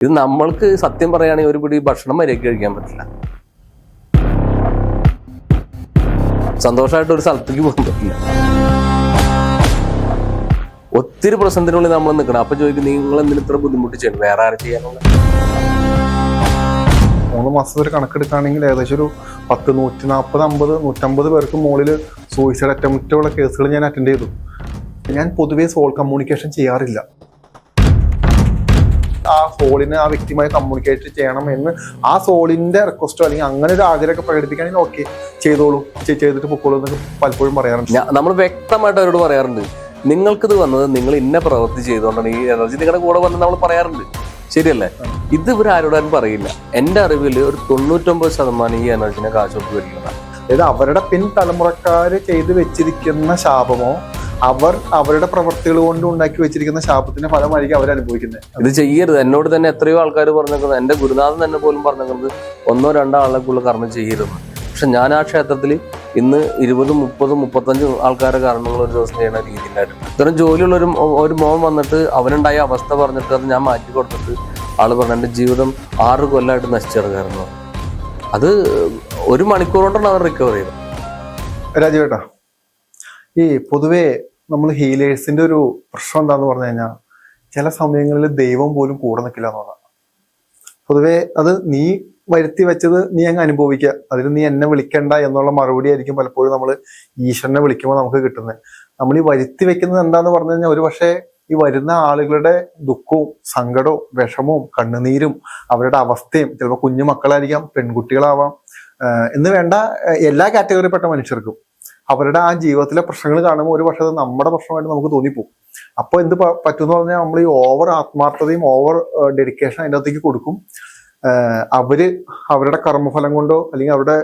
ഇത് നമ്മൾക്ക് സത്യം പറയുകയാണെങ്കിൽ ഒരു പിടി ഭക്ഷണം മര്യാദയ്ക്ക് കഴിക്കാൻ പറ്റില്ല, സന്തോഷമായിട്ട് ഒരു സ്ഥലത്തേക്ക് പോകാൻ പറ്റില്ല. ഒത്തിരി പ്രശ്നത്തിനുള്ളിൽ നമ്മൾ നിൽക്കണം. അപ്പൊ ചോദിക്കും, നിങ്ങൾ എന്തിനും ഇത്ര ബുദ്ധിമുട്ട് ചെയ്യണം, വേറെ ആരും ചെയ്യാനുള്ള? 3 മാസത്തെ ഒരു കണക്കെടുക്കുകയാണെങ്കിൽ ഏകദേശം ഒരു 10, 140, 50, 150 പേർക്ക് മുകളിൽ സൂയിസൈഡ് അറ്റംപ്റ്റുള്ള കേസുകൾ ഞാൻ അറ്റൻഡ് ചെയ്തു. ഞാൻ പൊതുവേ സോൾ കമ്മ്യൂണിക്കേഷൻ ചെയ്യാറില്ല. ആ സോളിനെ ആ വ്യക്തിയുമായി കമ്മ്യൂണിക്കേറ്റ് ചെയ്യണം എന്ന് ആ സോളിന്റെ റിക്വസ്റ്റോ അല്ലെങ്കിൽ അങ്ങനെ ഒരു ആഗ്രഹമൊക്കെ പ്രകടിപ്പിക്കുകയാണെങ്കിൽ ഓക്കെ ചെയ്തോളൂ, ചെയ്തിട്ട് പൊക്കോളൂ എന്നൊക്കെ പലപ്പോഴും പറയാറുണ്ട്. നമ്മൾ വ്യക്തമായിട്ട് അവരോട് പറയാറുണ്ട്, നിങ്ങൾക്കിത് വന്നത് നിങ്ങൾ ഇന്ന പ്രവൃത്തി ചെയ്തുകൊണ്ടാണ് ഈ എനർജി നിങ്ങളുടെ കൂടെ വന്ന് നമ്മൾ പറയാറുണ്ട്, ശരിയല്ലേ? ഇത് ഇവർ ആരോടും പറയില്ല. എൻ്റെ അറിവിൽ ഒരു 99% ഈ എനർജിനെ കാശോട്ട് വരികയാണ്. അതായത് അവരുടെ പിൻതലമുറക്കാര് ചെയ്ത് വെച്ചിരിക്കുന്ന ശാപമോ അവരുടെ പ്രവൃത്തികൾ കൊണ്ട് ഉണ്ടാക്കി വെച്ചിരിക്കുന്ന ശാപത്തിന്റെ ഫലമായിരിക്കും അവർ അനുഭവിക്കുന്നത്. ഇത് ചെയ്യരുത്. എന്നോട് തന്നെ എത്രയോ ആൾക്കാർ പറഞ്ഞേക്കുന്നത്, എൻ്റെ ഗുരുനാഥൻ തന്നെ പോലും പറഞ്ഞേക്കുന്നത് 1-2 ആളുകൾക്കുള്ള കർമ്മം ചെയ്യരുത്. പക്ഷെ ഞാൻ ആ ക്ഷേത്രത്തിൽ ഇന്ന് 20, 30, 35 ആൾക്കാരെ കർമ്മങ്ങൾ ഒരു ദിവസം ചെയ്യുന്ന രീതിയിലായിരുന്നു. ഇത്തരം ജോലിയുള്ള ഒരു മോൻ വന്നിട്ട് അവനുണ്ടായ അവസ്ഥ പറഞ്ഞിട്ട് അത് ഞാൻ മാറ്റി കൊടുത്തിട്ട് ആള് പറഞ്ഞു, എൻ്റെ ജീവിതം 6 കൊല്ലമായിട്ട് നശിച്ചെടുക്കായിരുന്നു. അത് 1 മണിക്കൂർ കൊണ്ടാണ് അവർ റിക്കവർ ചെയ്തത്. രാജുവേട്ടാ, ഈ പൊതുവേ നമ്മൾ ഹീലേഴ്സിന്റെ ഒരു പ്രശ്നം എന്താന്ന് പറഞ്ഞു കഴിഞ്ഞാൽ ചില സമയങ്ങളിൽ ദൈവം പോലും കൂടെ നിൽക്കില്ല എന്നുള്ളതാണ്. പൊതുവേ അത് നീ വരുത്തി വെച്ചത് നീ അങ്ങ് അനുഭവിക്കുക, അതിന് നീ എന്നെ വിളിക്കണ്ട എന്നുള്ള മറുപടി ആയിരിക്കും പലപ്പോഴും നമ്മൾ ഈശ്വരനെ വിളിക്കുമ്പോൾ നമുക്ക് കിട്ടുന്നത്. നമ്മൾ ഈ വരുത്തി വെക്കുന്നത് എന്താന്ന് പറഞ്ഞു കഴിഞ്ഞാൽ ഒരു പക്ഷേ ഈ വരുന്ന ആളുകളുടെ ദുഃഖവും സങ്കടവും വിഷമവും കണ്ണുനീരും അവരുടെ അവസ്ഥയും, ചിലപ്പോൾ കുഞ്ഞു മക്കളായിരിക്കാം, പെൺകുട്ടികളാവാം, എന്ന് വേണ്ട എല്ലാ കാറ്റഗറിയിൽപ്പെട്ട മനുഷ്യർക്കും അവരുടെ ആ ജീവിതത്തിലെ പ്രശ്നങ്ങൾ കാണുമ്പോൾ ഒരു പക്ഷേ അത് നമ്മുടെ പ്രശ്നമായിട്ട് നമുക്ക് തോന്നിപ്പോകും. അപ്പോൾ എന്ത് പറ്റുമെന്ന് പറഞ്ഞാൽ നമ്മൾ ഈ ഓവർ ആത്മാർത്ഥതയും ഓവർ ഡെഡിക്കേഷൻ അതിൻ്റെ അകത്തേക്ക് കൊടുക്കും. അവരുടെ കർമ്മഫലം കൊണ്ടോ അല്ലെങ്കിൽ അവരുടെ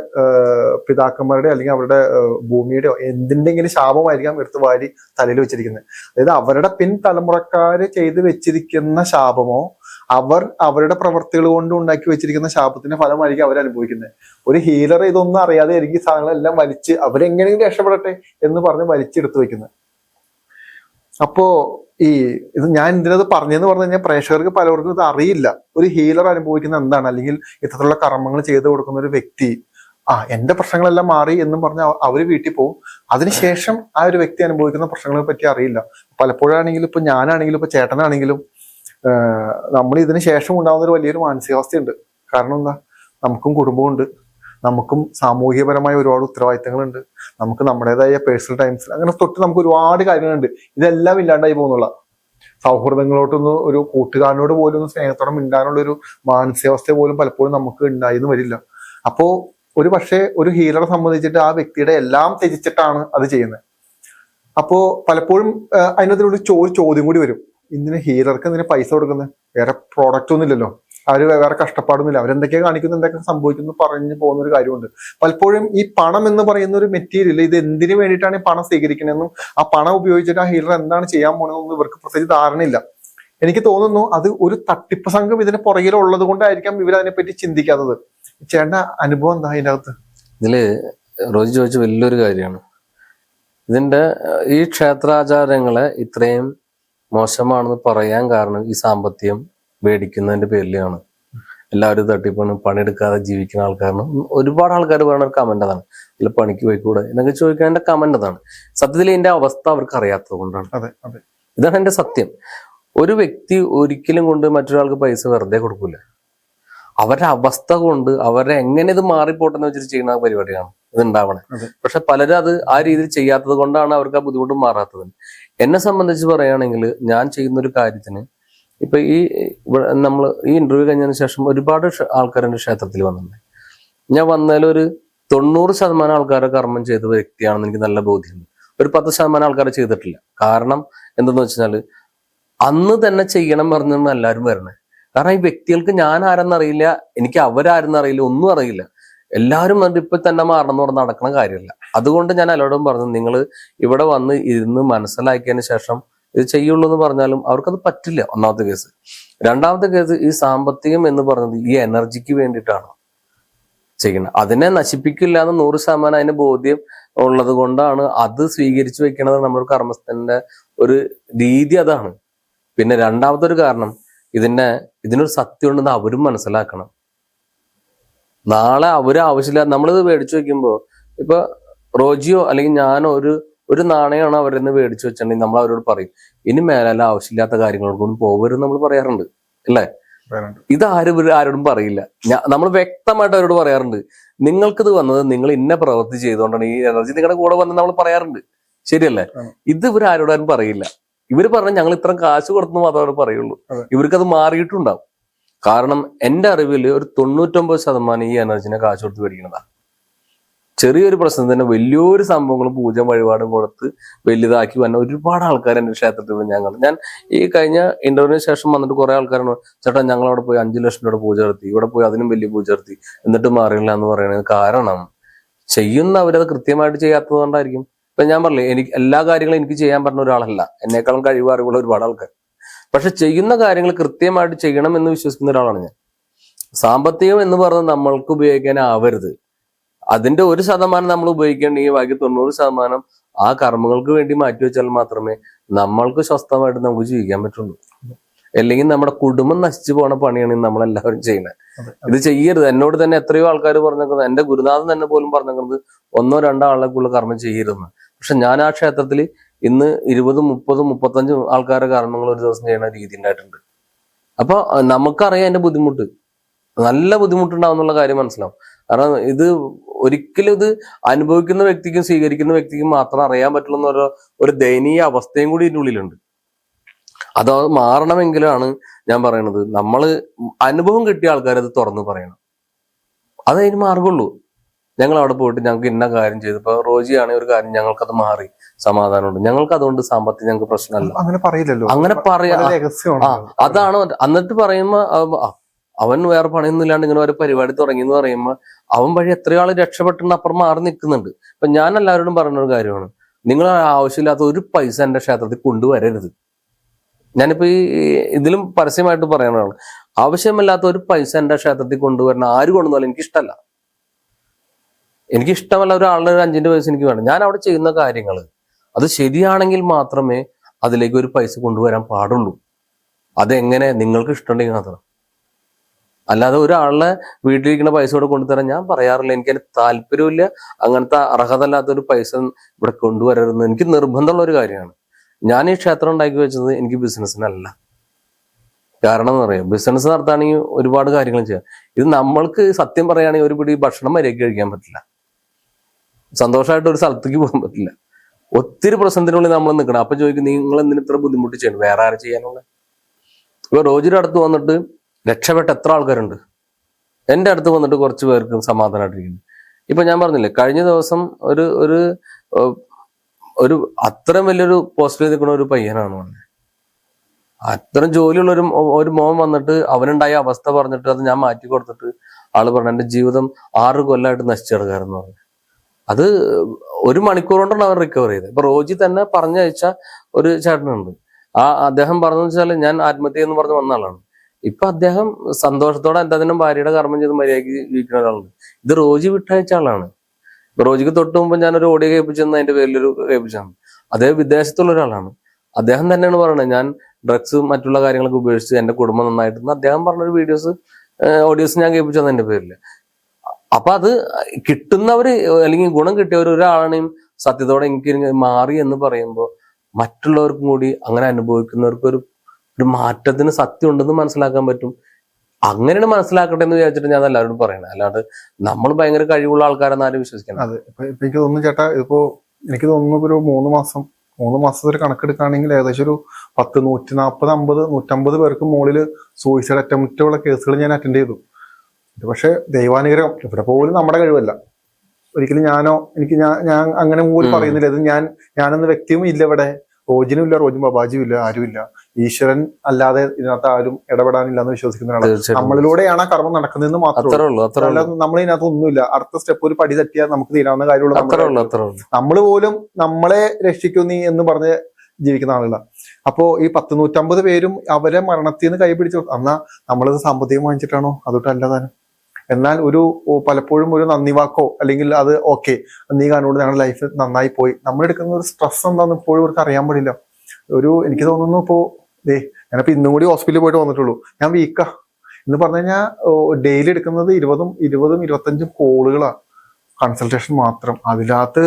പിതാക്കന്മാരുടെ അല്ലെങ്കിൽ അവരുടെ ഭൂമിയുടെയോ എന്തിൻ്റെങ്കിലും ശാപമായിരിക്കാം എടുത്ത് വാരി തലയിൽ വെച്ചിരിക്കുന്നത്. അതായത് അവരുടെ പിൻതലമുറക്കാര് ചെയ്ത് വെച്ചിരിക്കുന്ന ശാപമോ അവരുടെ പ്രവൃത്തികൾ കൊണ്ട് ഉണ്ടാക്കി വെച്ചിരിക്കുന്ന ശാപത്തിന്റെ ഫലമായിരിക്കും അവർ അനുഭവിക്കുന്നത്. ഒരു ഹീലർ ഇതൊന്നും അറിയാതെ ആയിരിക്കും സാധനങ്ങളെല്ലാം വലിച്ച് അവരെങ്ങനെയും രക്ഷപ്പെടട്ടെ എന്ന് പറഞ്ഞ് വലിച്ചെടുത്ത് വെക്കുന്നത്. അപ്പോ ഇത് ഞാൻ ഇതിനത് പറഞ്ഞെന്ന് പറഞ്ഞു കഴിഞ്ഞാൽ പ്രേക്ഷകർക്ക് പലർക്കും ഇത് അറിയില്ല. ഒരു ഹീലർ അനുഭവിക്കുന്ന എന്താണ്, അല്ലെങ്കിൽ ഇത്തരത്തിലുള്ള കർമ്മങ്ങൾ ചെയ്തു കൊടുക്കുന്ന ഒരു വ്യക്തി എന്റെ പ്രശ്നങ്ങളെല്ലാം മാറി എന്നും പറഞ്ഞ് അവര് വീട്ടിൽ പോകും. അതിനുശേഷം ആ ഒരു വ്യക്തി അനുഭവിക്കുന്ന പ്രശ്നങ്ങളെ പറ്റി അറിയില്ല. പലപ്പോഴാണെങ്കിലും ഇപ്പൊ ഞാനാണെങ്കിലും ഇപ്പൊ ചേട്ടനാണെങ്കിലും നമ്മൾ ഇതിന് ശേഷം ഉണ്ടാകുന്ന ഒരു വലിയൊരു മാനസികാവസ്ഥയുണ്ട്. കാരണം എന്താ, നമുക്കും കുടുംബമുണ്ട്, നമുക്കും സാമൂഹികപരമായ ഒരുപാട് ഉത്തരവാദിത്തങ്ങളുണ്ട്, നമുക്ക് നമ്മുടേതായ പേഴ്സണൽ ടൈംസ് അങ്ങനെ തൊട്ട് നമുക്ക് ഒരുപാട് കാര്യങ്ങളുണ്ട്. ഇതെല്ലാം ഇല്ലാണ്ടായി പോകുന്നുള്ള സൗഹൃദങ്ങളോട്ടൊന്ന് ഒരു കൂട്ടുകാരനോട് പോലും ഒന്ന് സ്നേഹത്തോടെ മിണ്ടാനുള്ള ഒരു മാനസികാവസ്ഥ പോലും പലപ്പോഴും നമുക്ക് ഉണ്ടായിന്ന് വരില്ല. അപ്പോ ഒരു പക്ഷേ ഒരു ഹീലറെ സംബന്ധിച്ചിട്ട് ആ വ്യക്തിയുടെ എല്ലാം ത്യജിച്ചിട്ടാണ് അത് ചെയ്യുന്നത്. അപ്പോ പലപ്പോഴും അതിനകത്തൊരു ചോദ്യം കൂടി വരും, ഇതിന് ഹീലർക്ക് എന്തിനു പൈസ കൊടുക്കുന്നത്, വേറെ പ്രോഡക്റ്റ് ഒന്നും ഇല്ലല്ലോ, അവര് വേറെ കഷ്ടപ്പാടൊന്നുമില്ല, അവരെന്തൊക്കെയാ കാണിക്കുന്നു എന്തൊക്കെ സംഭവിക്കുന്നു പറഞ്ഞു പോകുന്ന ഒരു കാര്യമുണ്ട്. പലപ്പോഴും ഈ പണം എന്ന് പറയുന്ന ഒരു മെറ്റീരിയൽ ഇത് എന്തിനു വേണ്ടിയിട്ടാണ് ഈ പണം സ്വീകരിക്കുന്നതെന്നും ആ പണം ഉപയോഗിച്ചിട്ട് ആ ഹീലർ എന്താണ് ചെയ്യാൻ പോകണമെന്നും ഇവർക്ക് പ്രത്യേകിച്ച് ധാരണയില്ല. എനിക്ക് തോന്നുന്നു അത് ഒരു തട്ടിപ്പ് സംഘം ഇതിന് പുറകിലുള്ളത് കൊണ്ടായിരിക്കാം ഇവർ അതിനെപ്പറ്റി ചിന്തിക്കാത്തത്. ചേട്ടന്റെ അനുഭവം എന്താ അതിൻ്റെ അകത്ത്? ഇതില് റോജി ചോദിച്ച വലിയൊരു കാര്യമാണ്. ഇതിന്റെ ഈ ക്ഷേത്രാചാരങ്ങളെ ഇത്രയും മോശമാണെന്ന് പറയാൻ കാരണം ഈ സാമ്പത്തികം മേടിക്കുന്നതിന്റെ പേരിലാണ്. എല്ലാവരും തട്ടിപ്പാണ്, പണിയെടുക്കാതെ ജീവിക്കുന്ന ആൾക്കാരാണ്. ഒരുപാട് ആൾക്കാർ പറയുന്ന ഒരു കമന്റ് അതാണ്, അല്ല പണിക്ക് പോയിക്കൂടെ എന്നൊക്കെ ചോദിക്കാൻ എന്റെ കമന്റ് അതാണ്. സത്യത്തിൽ എന്റെ അവസ്ഥ അവർക്ക് അറിയാത്തത് കൊണ്ടാണ്. ഇതാണ് എന്റെ സത്യം. ഒരു വ്യക്തി ഒരിക്കലും കൊണ്ട് മറ്റൊരാൾക്ക് പൈസ വെറുതെ കൊടുക്കൂല. അവരുടെ അവസ്ഥ കൊണ്ട് അവരെ എങ്ങനെ ഇത് മാറിപ്പോട്ടെന്ന് വെച്ചിട്ട് ചെയ്യുന്ന പരിപാടിയാണ് ഇത് ഉണ്ടാവണേ. പക്ഷെ പലരും അത് ആ രീതിയിൽ ചെയ്യാത്തത് കൊണ്ടാണ് അവർക്ക് ആ ബുദ്ധിമുട്ട് മാറാത്തത്. എന്നെ സംബന്ധിച്ച് പറയുകയാണെങ്കിൽ ഞാൻ ചെയ്യുന്ന ഒരു കാര്യത്തിന് ഇപ്പൊ നമ്മൾ ഈ ഇന്റർവ്യൂ കഴിഞ്ഞതിന് ശേഷം ഒരുപാട് ആൾക്കാർ എൻ്റെ ക്ഷേത്രത്തിൽ വന്നിട്ടുണ്ട്. ഞാൻ വന്നാലൊരു 90% ആൾക്കാരെ കർമ്മം ചെയ്ത വ്യക്തിയാണെന്ന് എനിക്ക് നല്ല ബോധ്യമുണ്ട്. ഒരു 10% ആൾക്കാരെ ചെയ്തിട്ടില്ല. കാരണം എന്തെന്ന് വെച്ചാല് അന്ന് തന്നെ ചെയ്യണം പറഞ്ഞാണ് എല്ലാവരും വരണേ. കാരണം ഈ വ്യക്തികൾക്ക് ഞാൻ ആരെന്നറിയില്ല, എനിക്ക് അവരാരെന്നറിയില്ല, ഒന്നും അറിയില്ല. എല്ലാവരും വന്നിട്ട് ഇപ്പൊ തന്നെ മാറണം എന്ന് പറഞ്ഞ് നടക്കണ കാര്യമല്ല. അതുകൊണ്ട് ഞാൻ എല്ലാവരോടും പറഞ്ഞു, നിങ്ങൾ ഇവിടെ വന്ന് ഇരുന്ന് മനസ്സിലാക്കിയതിന് ശേഷം ഇത് ചെയ്യുള്ളൂ എന്ന് പറഞ്ഞാലും അവർക്കത് പറ്റില്ല. ഒന്നാമത്തെ കേസ്. രണ്ടാമത്തെ കേസ്, ഈ സാമ്പത്തികം എന്ന് പറഞ്ഞത് ഈ എനർജിക്ക് വേണ്ടിയിട്ടാണ് ചെയ്യുന്നത്. അതിനെ നശിപ്പിക്കില്ല എന്ന് 100% അതിന് ബോധ്യം ഉള്ളത് കൊണ്ടാണ് അത് സ്വീകരിച്ചു വെക്കണത്. നമ്മുടെ കർമ്മസ്ഥന്റെ ഒരു രീതി അതാണ്. പിന്നെ രണ്ടാമത്തെ ഒരു കാരണം, ഇതിനൊരു സത്യം ഉണ്ടെന്ന് അവരും മനസ്സിലാക്കണം. നാളെ അവര് ആവശ്യമില്ല, നമ്മളിത് മേടിച്ചു വെക്കുമ്പോ ഇപ്പൊ റോജിയോ അല്ലെങ്കിൽ ഞാനോ ഒരു നാണയമാണോ അവരിൽ നിന്ന് മേടിച്ചു വെച്ചിട്ടുണ്ടെങ്കിൽ നമ്മൾ അവരോട് പറയും ഇനി മേലല്ല ആവശ്യമില്ലാത്ത കാര്യങ്ങൾക്കൊന്നും പോകരുത് നമ്മൾ പറയാറുണ്ട് അല്ലേ? ഇത് ആരോടും പറയില്ല. നമ്മൾ വ്യക്തമായിട്ട് അവരോട് പറയാറുണ്ട്, നിങ്ങൾക്കിത് വന്നത് നിങ്ങൾ ഇന്ന പ്രവൃത്തി ചെയ്തുകൊണ്ടാണ് ഈ എനർജി നിങ്ങളുടെ കൂടെ വന്നത് നമ്മൾ പറയാറുണ്ട്, ശരിയല്ലേ? ഇത് ഇവർ ആരോടും പറയില്ല. ഇവര് പറഞ്ഞാൽ ഞങ്ങൾ ഇത്ര കാശ് കൊടുത്തു മാത്രമേ പറയുള്ളൂ. ഇവർക്കത് മാറിയിട്ടുണ്ടാവും. കാരണം എന്റെ അറിവിൽ ഒരു 99% ഈ എനർജിനെ കാശ് കൊടുത്ത് മേടിക്കുന്നതാ. ചെറിയൊരു പ്രശ്നം തന്നെ വലിയൊരു സംഭവങ്ങളും പൂജ വഴിപാടും കൊടുത്ത് വലുതാക്കി വന്ന ഒരുപാട് ആൾക്കാർ എൻ്റെ ക്ഷേത്രത്തിൽ ഞാൻ ഈ കഴിഞ്ഞ ഇന്റർവ്യൂവിന് ശേഷം വന്നിട്ട് കുറെ ആൾക്കാരാണ്, ചേട്ടാ ഞങ്ങൾ അവിടെ പോയി 5 ലക്ഷം രൂപ പൂജ നടത്തി, ഇവിടെ പോയി അതിനും വലിയ പൂജ നടത്തി, എന്നിട്ട് മാറിയില്ല എന്ന് പറയുന്നത് കാരണം അവരത് കൃത്യമായിട്ട് ചെയ്യാത്തത് കൊണ്ടായിരിക്കും. ഇപ്പൊ ഞാൻ പറഞ്ഞില്ലേ, എനിക്ക് എല്ലാ കാര്യങ്ങളും എനിക്ക് ചെയ്യാൻ പറഞ്ഞ ഒരാളല്ല, എന്നേക്കാളും കഴിവ് അറിവുള്ള ഒരുപാട് ആൾക്കാർ. പക്ഷെ ചെയ്യുന്ന കാര്യങ്ങൾ കൃത്യമായിട്ട് ചെയ്യണം എന്ന് വിശ്വസിക്കുന്ന ഒരാളാണ് ഞാൻ. സാമ്പത്തികം എന്ന് പറഞ്ഞത് നമ്മൾക്ക് ഉപയോഗിക്കാനാവരുത്. അതിന്റെ 1% നമ്മൾ ഉപയോഗിക്കേണ്ടെങ്കിൽ ബാക്കി 90% ആ കർമ്മങ്ങൾക്ക് വേണ്ടി മാറ്റിവെച്ചാൽ മാത്രമേ നമ്മൾക്ക് സ്വസ്ഥമായിട്ട് നമുക്ക് ജീവിക്കാൻ പറ്റുള്ളൂ. അല്ലെങ്കിൽ നമ്മുടെ കുടുംബം നശിച്ചു പോണ പണിയാണ് നമ്മളെല്ലാവരും ചെയ്യുന്നത്. ഇത് ചെയ്യരുത്. എന്നോട് തന്നെ എത്രയോ ആൾക്കാർ പറഞ്ഞേക്കുന്നത്, എന്റെ ഗുരുനാഥൻ തന്നെ പോലും പറഞ്ഞേക്കുന്നത് 1-2 ആളുകൾക്കുള്ള കർമ്മം ചെയ്യരുതെന്ന്. പക്ഷെ ഞാൻ ആ ക്ഷേത്രത്തിൽ ഇന്ന് 20, 30, 35 ആൾക്കാരുടെ കർമ്മങ്ങൾ ഒരു ദിവസം ചെയ്യുന്ന രീതി ഉണ്ടായിട്ടുണ്ട്. അപ്പൊ നമുക്കറിയാം എന്റെ ബുദ്ധിമുട്ട്, നല്ല ബുദ്ധിമുട്ടുണ്ടാവും എന്നുള്ള കാര്യം മനസ്സിലാവും. കാരണം ഇത് ഒരിക്കലും ഇത് അനുഭവിക്കുന്ന വ്യക്തിക്കും സ്വീകരിക്കുന്ന വ്യക്തിക്കും മാത്രം അറിയാൻ പറ്റുള്ള ഒരു ദയനീയ അവസ്ഥയും കൂടി ഇതിൻ്റെ ഉള്ളിലുണ്ട്. അത് മാറണമെങ്കിലാണ് ഞാൻ പറയണത്, നമ്മള് അനുഭവം കിട്ടിയ ആൾക്കാർ അത് തുറന്ന് പറയണം. അതതിന് മാർഗമുള്ളൂ. ഞങ്ങൾ അവിടെ പോയിട്ട് ഞങ്ങൾക്ക് ഇന്ന കാര്യം ചെയ്തു, ഇപ്പൊ റോജിയാണെങ്കിൽ ഒരു കാര്യം ഞങ്ങൾക്കത് മാറി, സമാധാനമുണ്ട്, ഞങ്ങൾക്ക് അതുകൊണ്ട് സാമ്പത്തികം ഞങ്ങൾക്ക് പ്രശ്നമല്ല, അങ്ങനെ പറയില്ലല്ലോ. അങ്ങനെ പറയാ. അതാണ്. എന്നിട്ട് പറയുമ്പോ അവൻ വേറെ പണിയൊന്നും ഇല്ലാണ്ട് ഇങ്ങനെ ഒരു പരിപാടി തുടങ്ങി എന്ന് പറയുമ്പോൾ അവൻ വഴി എത്രയോ ആള് രക്ഷപ്പെട്ടിട്ട് അപ്പുറം മാറി നിൽക്കുന്നുണ്ട്. ഇപ്പൊ ഞാൻ എല്ലാവരോടും പറയുന്ന ഒരു കാര്യമാണ്, നിങ്ങൾ ആവശ്യമില്ലാത്ത ഒരു പൈസ എന്റെ ക്ഷേത്രത്തിൽ കൊണ്ടുവരരുത്. ഞാനിപ്പോ ഇതിലും പരസ്യമായിട്ട് പറയണതാണ്, ആവശ്യമില്ലാത്ത ഒരു പൈസ എന്റെ ക്ഷേത്രത്തിൽ കൊണ്ടുവരണം ആര് കൊണ്ടുവന്നാലും എനിക്കിഷ്ടമല്ല. എനിക്കിഷ്ടമല്ല ഒരാളുടെ ഒരു 5 പൈസ എനിക്ക് വേണം. ഞാൻ അവിടെ ചെയ്യുന്ന കാര്യങ്ങൾ അത് ശരിയാണെങ്കിൽ മാത്രമേ അതിലേക്ക് ഒരു പൈസ കൊണ്ടുവരാൻ പാടുള്ളൂ. അതെങ്ങനെ നിങ്ങൾക്ക് ഇഷ്ടമുണ്ടെങ്കിൽ മാത്രം. അല്ലാതെ ഒരാളുടെ വീട്ടിലിരിക്കുന്ന പൈസ കൂടെ കൊണ്ടുതരാൻ ഞാൻ പറയാറില്ല. എനിക്കതിന് താല്പര്യമില്ല. അങ്ങനത്തെ അർഹതല്ലാത്തൊരു പൈസ ഇവിടെ കൊണ്ടുവരരുതെന്ന് എനിക്ക് നിർബന്ധമുള്ള ഒരു കാര്യമാണ്. ഞാൻ ഈ ക്ഷേത്രം ഉണ്ടാക്കി വെച്ചത് എനിക്ക് ബിസിനസ്സിനല്ല. കാരണം എന്ന് പറയാം, ബിസിനസ് നടത്താണെങ്കിൽ ഒരുപാട് കാര്യങ്ങൾ ചെയ്യാം. ഇത് നമ്മൾക്ക് സത്യം പറയുകയാണെങ്കിൽ ഒരു പിടി ഭക്ഷണം മര്യാദയ്ക്ക് കഴിക്കാൻ പറ്റില്ല, സന്തോഷമായിട്ട് ഒരു സ്ഥലത്തേക്ക് പോകാൻ പറ്റില്ല. ഒത്തിരി പ്രശ്നത്തിനുള്ളിൽ നമ്മൾ നിൽക്കണം. അപ്പൊ ചോദിക്കും, നിങ്ങൾ എന്തിന് ഇത്ര ബുദ്ധിമുട്ട് ചെയ്യണം, വേറെ ആരും ചെയ്യാനുള്ള? ഇപ്പൊ റോജിയുടെ അടുത്ത് വന്നിട്ട് രക്ഷപ്പെട്ട എത്ര ആൾക്കാരുണ്ട്. എൻ്റെ അടുത്ത് വന്നിട്ട് കുറച്ച് പേർക്ക് സമാധാനമായിട്ടിരിക്കുന്നു. ഇപ്പൊ ഞാൻ പറഞ്ഞില്ലേ, കഴിഞ്ഞ ദിവസം ഒരു അത്രയും വലിയൊരു പോസ്റ്റിൽ നിൽക്കുന്ന ഒരു പയ്യനാണ് വന്നത്. അത്രയും ജോലിയുള്ള ഒരു മോൻ വന്നിട്ട് അവനുണ്ടായ അവസ്ഥ പറഞ്ഞിട്ട് അത് ഞാൻ മാറ്റി കൊടുത്തിട്ട് ആള് പറഞ്ഞു, എന്റെ ജീവിതം 6 കൊല്ലമായിട്ട് നശിച്ചു കിടക്കാരെന്ന് പറഞ്ഞു. അത് 1 മണിക്കൂർ കൊണ്ടാണ് അവൻ റിക്കവർ ചെയ്തത്. ഇപ്പൊ റോജി തന്നെ പറഞ്ഞയച്ച ഒരു ചേട്ടനുണ്ട്. അദ്ദേഹം പറഞ്ഞെന്ന് വെച്ചാൽ ഞാൻ ആത്മഹത്യ എന്ന് പറഞ്ഞ് വന്ന ആളാണ്. ഇപ്പൊ അദ്ദേഹം സന്തോഷത്തോടെ അദ്ദേഹത്തിനും ഭാര്യയുടെ കർമ്മം ചെയ്ത് മര്യാദയ്ക്ക് ജീവിക്കുന്ന ഒരാളുണ്ട്. ഇത് റോജി വിട്ടയച്ച ആളാണ്. റോജിക്ക് തൊട്ട് മുമ്പ് ഞാനൊരു ഓഡിയോ കേൾപ്പിച്ചെന്ന് അതിന്റെ പേരിലൊരു കേൾപ്പിച്ചാണ്. അദ്ദേഹം വിദേശത്തുള്ള ഒരാളാണ്. അദ്ദേഹം തന്നെയാണ് പറയുന്നത്, ഞാൻ ഡ്രഗ്സ് മറ്റുള്ള കാര്യങ്ങളൊക്കെ ഉപേക്ഷിച്ച് എന്റെ കുടുംബം നന്നായിട്ടെന്ന് അദ്ദേഹം പറഞ്ഞൊരു ഓഡിയോസ് ഞാൻ കേൾപ്പിച്ചെന്ന് എന്റെ പേരില്. അപ്പൊ അത് കിട്ടുന്നവര് അല്ലെങ്കിൽ ഗുണം കിട്ടിയവർ ഒരാളാണെയും സത്യത്തോടെ എനിക്ക് മാറി എന്ന് പറയുമ്പോൾ മറ്റുള്ളവർക്കും കൂടി അങ്ങനെ അനുഭവിക്കുന്നവർക്ക് ഒരു മാറ്റത്തിന് സത്യം ഉണ്ടെന്ന് മനസ്സിലാക്കാൻ പറ്റും. അങ്ങനെയാണ് മനസ്സിലാക്കട്ടെ എന്ന് വിചാരിച്ചിട്ട് ഞാൻ എല്ലാവരോടും പറയണേ. അല്ലാണ്ട് നമ്മൾ ഭയങ്കര കഴിവുള്ള ആൾക്കാരെന്ന് ആരും വിശ്വസിക്കണം. അതെ. ഇപ്പൊ എനിക്ക് തോന്നുന്നു ചേട്ടാ, എനിക്ക് തോന്നുന്നു ഒരു 3 മാസത്തെ കണക്കെടുക്കുകയാണെങ്കിൽ ഏകദേശം ഒരു 10, 140, 50, 150 പേർക്ക് മുകളിൽ സൂയിസൈഡ് അറ്റംപ്റ്റുള്ള കേസുകൾ ഞാൻ അറ്റൻഡ് ചെയ്തു. പക്ഷെ ദൈവാനുഗ്രഹം, ഇവിടെ പോലും നമ്മുടെ കഴിവല്ല. ഒരിക്കലും ഞാൻ അങ്ങനെ പോലും പറയുന്നില്ല. ഇത് ഞാനെന്ന വ്യക്തിയും ഇല്ല ഇവിടെ. റോജിനും ഇല്ല, റോജും ബാബാജിയും ഇല്ല, ആരുമില്ല. ഈശ്വരൻ അല്ലാതെ ഇതിനകത്ത് ആരും ഇടപെടാനില്ല എന്ന് വിശ്വസിക്കുന്ന ഒരാളാണ്. നമ്മളിലൂടെയാണ് ആ കർമ്മം നടക്കുന്നതെന്ന് മാത്രമേ ഉള്ളൂ. നമ്മൾ ഇതിനകത്ത് ഒന്നുമില്ല. അടുത്ത സ്റ്റെപ്പ് ഒരു പടി തെറ്റിയാൽ നമുക്ക് തീരാവുന്ന കാര്യമുള്ളൂ. നമ്മൾ പോലും നമ്മളെ രക്ഷിക്കും നീ എന്ന് പറഞ്ഞ് ജീവിക്കുന്ന ആളുകളാണ്. അപ്പോ ഈ 10, 150 പേരും അവരെ മരണത്തിൽ നിന്ന് കൈപിടിച്ചു. എന്നാ നമ്മളത് സാമ്പത്തികം വാങ്ങിച്ചിട്ടാണോ? അതൊട്ട് അല്ലതാനും. എന്നാൽ പലപ്പോഴും ഒരു നന്ദി വാക്കോ അല്ലെങ്കിൽ അത് ഓക്കെ നീ കാണുകൊണ്ട് ഞങ്ങളുടെ ലൈഫ് നന്നായി പോയി, നമ്മളെടുക്കുന്ന ഒരു സ്ട്രെസ് എന്താണെന്ന് ഇപ്പോഴും അവർക്ക് അറിയാൻ പാടില്ല. എനിക്ക് തോന്നുന്നു ഇപ്പോ ഞാനിപ്പോ ഇന്നും കൂടി ഹോസ്പിറ്റലിൽ പോയിട്ട് വന്നിട്ടുള്ളൂ. ഞാൻ വീക്കാ എന്ന് പറഞ്ഞു കഴിഞ്ഞാൽ ഡെയിലി എടുക്കുന്നത് 20-25 കോളുകളാണ്, കൺസൾട്ടേഷൻ മാത്രം. അതിനകത്ത്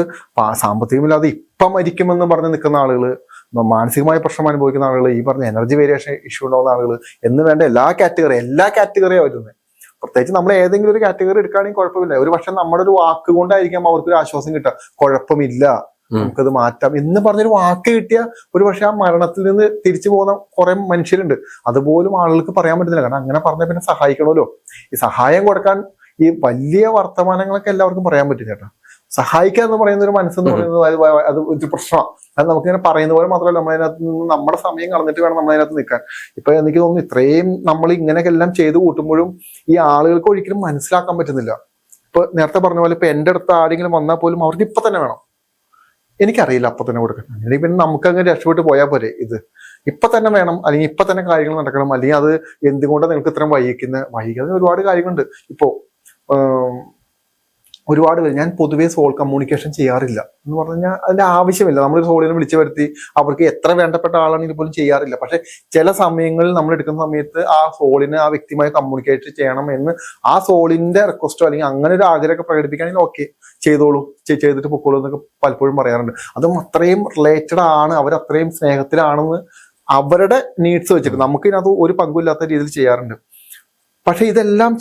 സാമ്പത്തികമില്ലാതെ ഇപ്പം മരിക്കുമെന്ന് പറഞ്ഞ് നിൽക്കുന്ന ആളുകൾ, മാനസികമായ പ്രശ്നം അനുഭവിക്കുന്ന ആളുകൾ, ഈ പറഞ്ഞ എനർജി വേരിയേഷൻ ഇഷ്യൂ ഉണ്ടാവുന്ന ആളുകൾ എന്ന് വേണ്ട എല്ലാ കാറ്റഗറിയാണ് വരുന്നത്. പ്രത്യേകിച്ച് നമ്മൾ ഏതെങ്കിലും ഒരു കാറ്റഗറി എടുക്കുകയാണെങ്കിൽ കുഴപ്പമില്ല. ഒരു പക്ഷെ നമ്മുടെ ഒരു വാക്ക് കൊണ്ടായിരിക്കാം അവർക്കൊരു ആശ്വാസം കിട്ടുക. കുഴപ്പമില്ല, നമുക്കത് മാറ്റാം എന്ന് പറഞ്ഞൊരു വാക്ക് കിട്ടിയ ഒരു പക്ഷെ ആ മരണത്തിൽ നിന്ന് തിരിച്ചു പോകുന്ന കുറെ മനുഷ്യരുണ്ട്. അതുപോലും ആളുകൾക്ക് പറയാൻ പറ്റുന്നില്ല. കാരണം അങ്ങനെ പറഞ്ഞാൽ പിന്നെ സഹായിക്കണമല്ലോ. ഈ സഹായം കൊടുക്കാൻ ഈ വലിയ വർത്തമാനങ്ങളൊക്കെ എല്ലാവർക്കും പറയാൻ പറ്റും ചേട്ടാ. സഹായിക്കുക എന്ന് പറയുന്ന ഒരു മനസ്സെന്ന് പറയുന്നത് അത് ഒരു പ്രശ്നമാണ്. അത് നമുക്കിങ്ങനെ പറയുന്ന പോലെ മാത്രമല്ല, നമ്മളതിനകത്ത് നിന്ന് നമ്മുടെ സമയം കളഞ്ഞിട്ട് വേണം നമ്മളതിനകത്ത് നിൽക്കാൻ. ഇപ്പൊ എനിക്ക് തോന്നുന്നു ഇത്രയും നമ്മൾ ഇങ്ങനെയൊക്കെ എല്ലാം ചെയ്ത് കൂട്ടുമ്പോഴും ഈ ആളുകൾക്ക് ഒരിക്കലും മനസ്സിലാക്കാൻ പറ്റുന്നില്ല. ഇപ്പൊ നേരത്തെ പറഞ്ഞ പോലെ ഇപ്പൊ എന്റെ അടുത്ത് ആരെങ്കിലും വന്നാൽ പോലും അവർക്ക് ഇപ്പൊ തന്നെ വേണം. എനിക്കറിയില്ല അപ്പൊ തന്നെ കൊടുക്കണം. അല്ലെങ്കിൽ പിന്നെ നമുക്കങ്ങനെ രക്ഷപ്പെട്ട് പോയാൽ പോരെ. ഇത് ഇപ്പൊ തന്നെ വേണം, അല്ലെങ്കിൽ ഇപ്പൊ തന്നെ കാര്യങ്ങൾ നടക്കണം, അല്ലെങ്കിൽ അത് എന്തുകൊണ്ടാണ് നിങ്ങൾക്ക് ഇത്രയും വൈകിക്കാതെ ഒരുപാട് കാര്യങ്ങളുണ്ട്. ഇപ്പോ ഒരുപാട് പേര്, ഞാൻ പൊതുവേ സോൾ കമ്മ്യൂണിക്കേഷൻ ചെയ്യാറില്ല എന്ന് പറഞ്ഞു കഴിഞ്ഞാൽ അതിന്റെ ആവശ്യമില്ല. നമ്മൾ സോളിനെ വിളിച്ചു വരുത്തി അവർക്ക് എത്ര വേണ്ടപ്പെട്ട ആളാണെങ്കിൽ പോലും ചെയ്യാറില്ല. പക്ഷെ ചില സമയങ്ങളിൽ നമ്മൾ എടുക്കുന്ന സമയത്ത് ആ സോളിനെ ആ വ്യക്തിയുമായി കമ്മ്യൂണിക്കേറ്റ് ചെയ്യണം എന്ന് ആ സോളിന്റെ റിക്വസ്റ്റോ അല്ലെങ്കിൽ അങ്ങനെ ഒരു ആഗ്രഹമൊക്കെ പ്രകടിപ്പിക്കുകയാണെങ്കിൽ ഓക്കെ ചെയ്തോളൂ, ചെയ്തിട്ട് പൊക്കോളൂ എന്നൊക്കെ പലപ്പോഴും പറയാറുണ്ട്. അതും അത്രയും റിലേറ്റഡ് ആണ്, അവരത്രയും സ്നേഹത്തിലാണെന്ന് അവരുടെ നീഡ്സ് വെച്ചിട്ട് നമുക്ക് ഇതിനകത്ത് ഒരു പങ്കുമില്ലാത്ത രീതിയിൽ ചെയ്യാറുണ്ട്. പക്ഷെ ഇതെല്ലാം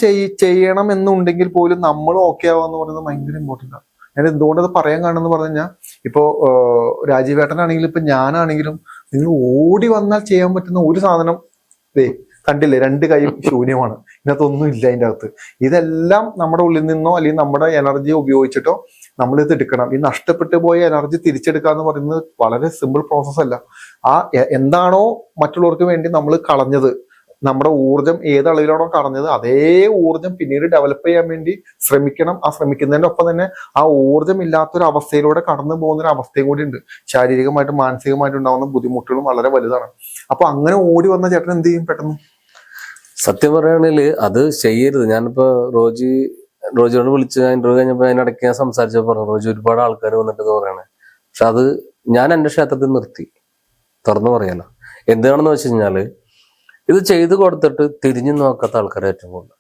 ചെയ്യണം എന്നുണ്ടെങ്കിൽ പോലും നമ്മൾ ഓക്കെ ആവാന്ന് പറയുന്നത് ഭയങ്കര ഇമ്പോർട്ടൻ്റ് ആണ്. ഞാൻ എന്തുകൊണ്ടത് പറയാൻ കാണുമെന്ന് പറഞ്ഞു കഴിഞ്ഞാൽ, ഇപ്പോ രാജീവേട്ടനാണെങ്കിലും ഇപ്പൊ ഞാനാണെങ്കിലും നിങ്ങൾ ഓടി വന്നാൽ ചെയ്യാൻ പറ്റുന്ന ഒരു സാധനം കണ്ടില്ലേ, 2 കൈയും ശൂന്യമാണ്, ഇതിനകത്തൊന്നും ഇല്ല അതിൻ്റെ അകത്ത്. ഇതെല്ലാം നമ്മുടെ ഉള്ളിൽ നിന്നോ അല്ലെങ്കിൽ നമ്മുടെ എനർജി ഉപയോഗിച്ചിട്ടോ നമ്മളിത് എടുക്കണം. ഈ നഷ്ടപ്പെട്ടു പോയ എനർജി തിരിച്ചെടുക്കുക എന്ന് പറയുന്നത് വളരെ സിമ്പിൾ പ്രോസസ് അല്ല. ആ എന്താണോ മറ്റുള്ളവർക്ക് വേണ്ടി നമ്മൾ കളഞ്ഞത്, നമ്മുടെ ഊർജം ഏത് അളവിലാണോ കളഞ്ഞത്, അതേ ഊർജം പിന്നീട് ഡെവലപ്പ് ചെയ്യാൻ വേണ്ടി ശ്രമിക്കണം. ആ ശ്രമിക്കുന്നതിന്റെ ഒപ്പം തന്നെ ആ ഊർജം ഇല്ലാത്തൊരു അവസ്ഥയിലൂടെ കടന്നു പോകുന്ന ഒരു അവസ്ഥയും കൂടി ഉണ്ട്. ശാരീരികമായിട്ടും മാനസികമായിട്ടും ഉണ്ടാകുന്ന ബുദ്ധിമുട്ടുകളും വളരെ വലുതാണ്. അപ്പൊ അങ്ങനെ ഓടി വന്ന ചേട്ടൻ എന്ത് ചെയ്യും പെട്ടെന്ന്? സത്യം പറയുകയാണെങ്കിൽ അത് ചെയ്യരുത്. ഞാനിപ്പോ റോജിയോട് വിളിച്ച് ഇന്റർവ്യൂ കഴിഞ്ഞപ്പോ അതിനിടയ്ക്ക് ഞാൻ സംസാരിച്ചപ്പോൾ പറഞ്ഞു, റോജി ഒരുപാട് ആൾക്കാർ വന്നിട്ട് പറയണേ. പക്ഷെ അത് ഞാൻ എന്റെ ക്ഷേത്രത്തിൽ നിർത്തി, തുറന്നു പറയാലോ. എന്താണെന്ന് വെച്ച് കഴിഞ്ഞാല് ഇത് ചെയ്തു കൊടുത്തിട്ട് തിരിഞ്ഞു നോക്കാത്ത ആൾക്കാരെ ഏറ്റവും കൂടുതൽ.